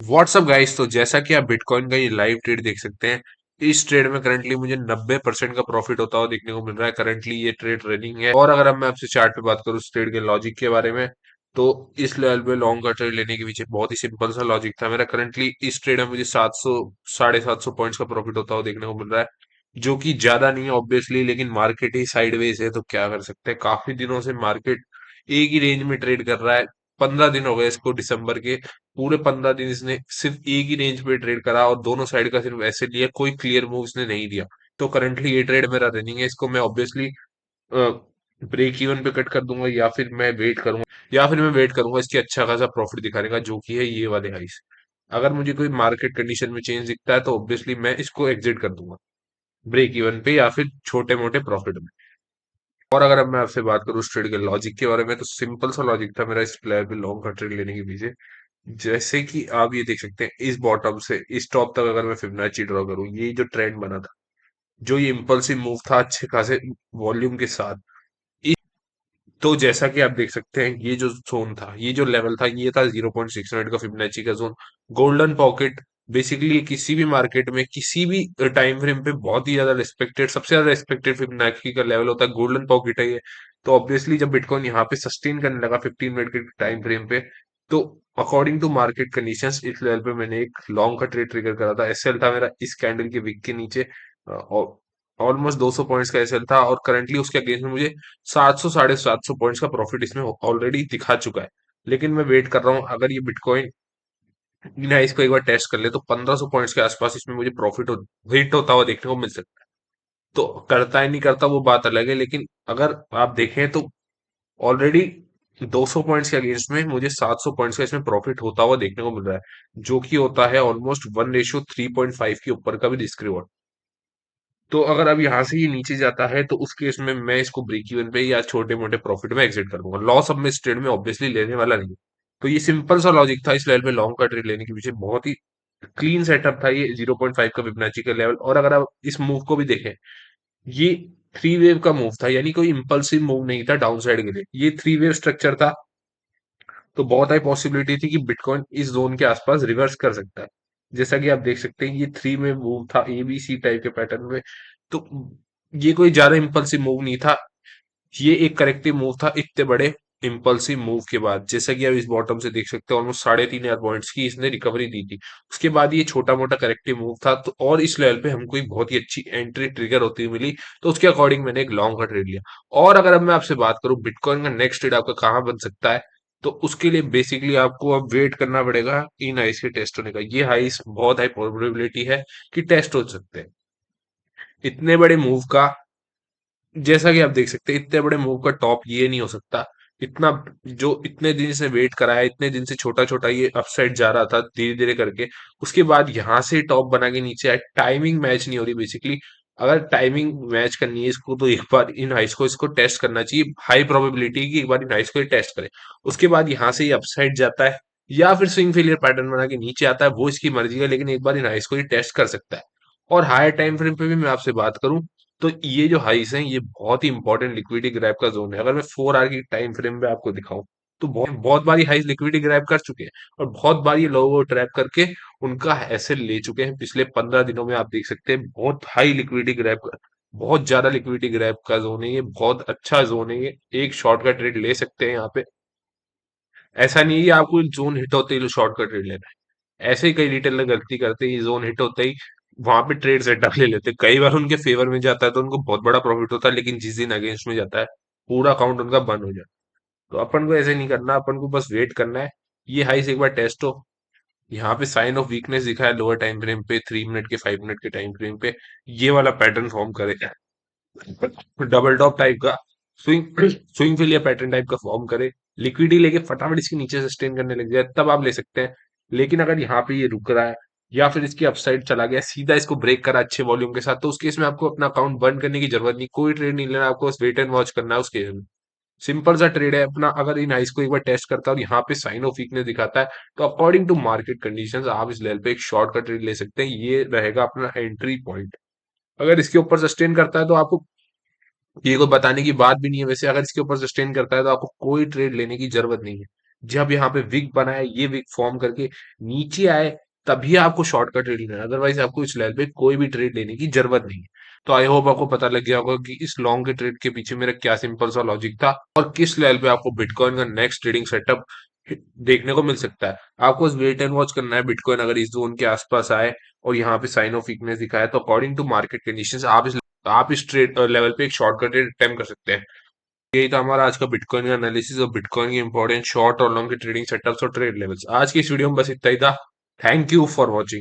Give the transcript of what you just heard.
WhatsApp guys, तो जैसा कि आप बिटकॉइन का ये लाइव ट्रेड देख सकते हैं। इस ट्रेड में करंटली मुझे 90% का प्रॉफिट होता हुआ देखने को मिल रहा है। करंटली ये ट्रेड रनिंग है। और अगर अब मैं आपसे चार्ट पे बात करूँ इस ट्रेड के लॉजिक के बारे में, तो इस लेवल पे लॉन्ग का ट्रेड लेने के पीछे बहुत ही सिंपल सा लॉजिक था मेरा। करंटली इस ट्रेड में मुझे 700 750 पॉइंट्स का प्रॉफिट होता हुआ देखने को मिल रहा है, जो कि ज्यादा नहीं है ऑब्वियसली, लेकिन मार्केट ही साइडवेज है तो क्या कर सकते हैं। काफी दिनों से मार्केट एक ही रेंज में ट्रेड कर रहा है। 15 दिन हो गए इसको, दिसंबर के पूरे 15 दिन इसने सिर्फ एक ही रेंज पे ट्रेड करा और दोनों साइड का सिर्फ ऐसे लिया, कोई क्लियर मूव इसने नहीं दिया। तो करंटली ये ट्रेड मेरा रनिंग है। इसको मैं ऑब्वियसली ब्रेक इवन पे कट कर दूंगा, या फिर मैं वेट करूंगा इसकी अच्छा खासा प्रॉफिट दिखाने का, जो कि है ये वाले हाइस। अगर मुझे कोई मार्केट कंडीशन में चेंज दिखता है तो ऑब्वियसली मैं इसको एग्जिट कर दूंगा ब्रेक इवन पे या फिर छोटे मोटे प्रॉफिट में। और अगर अब मैं आपसे बात करूँ इस ट्रेड के लॉजिक के बारे में, तो सिंपल सा लॉजिक था मेरा इस प्लेयर पे लॉन्ग का ट्रेड लेने के पीछे। जैसे कि आप ये देख सकते हैं, इस बॉटम से इस टॉप तक अगर मैं फिबोनाची ड्रॉ करूं, ये जो ट्रेंड बना था, जो ये इम्पल्सिव मूव था अच्छे खासे वॉल्यूम के साथ, तो जैसा कि आप देख सकते हैं, ये जो जोन था, ये जो लेवल था, ये था 0.6 मिनट का फिबोनाची का जोन। गोल्डन पॉकेट बेसिकली किसी भी मार्केट में किसी भी टाइम फ्रेम पे बहुत ही ज्यादा रिस्पेक्टेड, सबसे ज्यादा रिस्पेक्टेड फिबोनाची का लेवल होता है, गोल्डन पॉकेट है ये। तो ऑब्वियसली जब बिटकॉइन यहाँ पे सस्टेन करने लगा 15 मिनट के टाइम फ्रेम पे, तो अकॉर्डिंग टू मार्केट कंडीशंस इस लेवल पे मैंने एक लॉन्ग का ट्रेड ट्रिगर करा था। एसएल था मेरा इस कैंडल के विक के नीचे, और ऑलमोस्ट 200 पॉइंट्स का एसएल था, और करंटली उसके अगेंस्ट में मुझे 700 750 पॉइंट्स का प्रॉफिट इसमें ऑलरेडी दिखा चुका है। लेकिन मैं वेट कर रहा हूँ, अगर ये बिटकॉइन ना इसको एक बार टेस्ट कर ले तो 1500 पॉइंट्स के आसपास इसमें मुझे प्रॉफिट हिट होता हुआ देखने को मिल सकता है। तो करता है नहीं करता वो बात अलग है, लेकिन अगर आप देखें तो ऑलरेडी 200 पॉइंट्स के अगेंस्ट में मुझे 700 पॉइंट्स का इसमें प्रॉफिट होता हुआ देखने को मिल रहा है, जो कि होता है ऑलमोस्ट 1:3.5 के ऊपर का भी रिस्क रिवॉर्ड। तो अगर अब यहाँ से ये नीचे जाता है तो उस केस में मैं इसको ब्रेक इवन पे या छोटे मोटे प्रॉफिट में एग्जिट कर दूंगा। लॉस अब मैं इस ट्रेड में ऑब्वियसली लेने वाला नहीं हूं। तो ये सिंपल सा लॉजिक था इस लेवल पे लॉन्ग का ट्रेड लेने के पीछे। बहुत ही क्लीन सेटअप था ये 0.5 का फिबोनाची का लेवल। और अगर आप इस मूव को भी देखें, ये थ्री वेव का मूव था, यानी कोई इंपल्सिव मूव नहीं था डाउन साइड के लिए, ये थ्री वेव स्ट्रक्चर था। तो बहुत हाई पॉसिबिलिटी थी कि बिटकॉइन इस जोन के आसपास रिवर्स कर सकता है। जैसा कि आप देख सकते हैं, ये थ्री में मूव था एबीसी टाइप के पैटर्न में। तो ये कोई ज्यादा इंपल्सिव मूव नहीं था, ये एक करेक्टिव मूव था इतने बड़े इंपल्सिव मूव के बाद। जैसा कि आप इस बॉटम से देख सकते हैं, ऑलमोस्ट 3,500 पॉइंट्स की इसने रिकवरी दी थी। उसके बाद ये छोटा मोटा करेक्टिव मूव था, तो और इस लेवल पे हमको एक बहुत ही अच्छी एंट्री ट्रिगर होती हुई मिली। तो उसके अकॉर्डिंग मैंने एक लॉन्ग का ट्रेड लिया। और अगर अब मैं आपसे बात करूं बिटकॉइन का नेक्स्ट ट्रेड आपका कहाँ बन सकता है, तो उसके लिए बेसिकली आपको अब वेट करना पड़ेगा इन हाइस के टेस्ट होने का। ये हाइस बहुत हाई प्रोबेबिलिटी है कि टेस्ट हो सकते हैं। इतने बड़े मूव का, जैसा कि आप देख सकते हैं, इतने बड़े मूव का टॉप ये नहीं हो सकता। इतना जो इतने दिन से वेट करा है, इतने दिन से छोटा छोटा ये अपसाइड जा रहा था धीरे धीरे करके, उसके बाद यहाँ से टॉप बना के नीचे आए। टाइमिंग मैच नहीं हो रही बेसिकली। अगर टाइमिंग मैच करनी है इसको, तो एक बार इन हाइस को इसको टेस्ट करना चाहिए। हाई प्रोबेबिलिटी कि एक बार इन हाइस को ये टेस्ट करे, उसके बाद यहाँ से ये अपसाइड जाता है या फिर स्विंग फेलियर पैटर्न बना के नीचे आता है, वो इसकी मर्जी है। लेकिन एक बार इन हाइस को ये टेस्ट कर सकता है। और हायर टाइम फ्रेम पे भी मैं आपसे बात करूं, तो ये जो हाइस हैं, ये बहुत ही इंपॉर्टेंट लिक्विडिटी ग्रैब का जोन है। अगर मैं 4 आवर की टाइम फ्रेम पे आपको दिखाऊं, तो बहुत बहुत बार ये हाइस लिक्विडिटी ग्रैब कर चुके हैं, और बहुत बार ये लोगों को ट्रैप करके उनका ऐसे ले चुके हैं। पिछले 15 दिनों में आप देख सकते हैं, बहुत हाई लिक्विडिटी ग्रैब, बहुत ज्यादा लिक्विडिटी ग्रैब का जोन है ये, बहुत अच्छा जोन है ये। एक शॉर्ट का ट्रेड ले सकते हैं यहाँ पे। ऐसा नहीं है कि आपको जोन हिट होते ही शॉर्ट का ट्रेड लेना है। ऐसे ही कई रिटेलर गलती करते हैं, ये जोन हिट होते ही वहां पे ट्रेड सेटअप ले लेते हैं। कई बार उनके फेवर में जाता है तो उनको बहुत बड़ा प्रॉफिट होता है, लेकिन जिस दिन अगेंस्ट में जाता है, पूरा अकाउंट उनका बंद हो जाता है। तो अपन को ऐसे नहीं करना, अपन को बस वेट करना है ये हाइस एक बार टेस्ट हो। यहाँ पे साइन ऑफ वीकनेस दिखा है लोअर टाइम फ्रेम पे, 3 मिनट के 5 मिनट के टाइम फ्रेम पे, ये वाला पैटर्न फॉर्म करेगा डबल टॉप टाइप का, swing swing failure pattern type का फॉर्म करे, लिक्विडिटी लेके फटाफट इसके नीचे सस्टेन करने लग जाए, तब आप ले सकते हैं। लेकिन अगर यहाँ पे ये रुक रहा है या फिर इसकी अपसाइड चला गया, सीधा इसको ब्रेक करा अच्छे वॉल्यूम के साथ, तो उस केस में आपको अपना अकाउंट बंद करने की जरूरत नहीं, कोई ट्रेड नहीं लेना, आपको बस वेट एंड वॉच करना है उस केस में। सिंपल सा ट्रेड है अपना। अगर इन आइस को एक बार टेस्ट करता है और यहाँ पे साइन ऑफ वीकनेस दिखाता है, तो अकॉर्डिंग टू मार्केट कंडीशंस आप इस लेवल पे एक शॉर्ट का ट्रेड ले सकते हैं। ये रहेगा अपना एंट्री पॉइंट। अगर इसके ऊपर सस्टेन करता है तो आपको, ये कोई बताने की बात भी नहीं है वैसे, अगर इसके ऊपर सस्टेन करता है तो आपको कोई ट्रेड लेने की जरूरत नहीं है। जब यहाँ पे विक बना है, ये विक फॉर्म करके नीचे आए, तभी आपको शॉर्ट का ट्रेड लेना है, अदरवाइज आपको इस लेवल पे कोई भी ट्रेड लेने की जरूरत नहीं है। तो आई होप आपको पता लग गया होगा कि इस लॉन्ग के ट्रेड के पीछे मेरा क्या सिंपल सा लॉजिक था और किस लेवल पे आपको बिटकॉइन का नेक्स्ट ट्रेडिंग सेटअप देखने को मिल सकता है। आपको बस वेट एंड वॉच करना है, बिटकॉइन अगर इस जोन के आसपास आए और यहाँ पे साइन ऑफ वीकनेस दिखाए तो अकॉर्डिंग टू मार्केट कंडीशंस आप इस ट्रेड लेवल पे एक शॉर्ट का ट्रेड अटेम्प्ट कर सकते हैं। यही था हमारा आज का बिटकॉइन का एनालिसिस और बिटकॉइन के इंपॉर्टेंट शॉर्ट और लॉन्ग के ट्रेडिंग सेटअप्स और ट्रेड लेवल्स। आज की इस वीडियो में बस इतना ही था। Thank you for watching.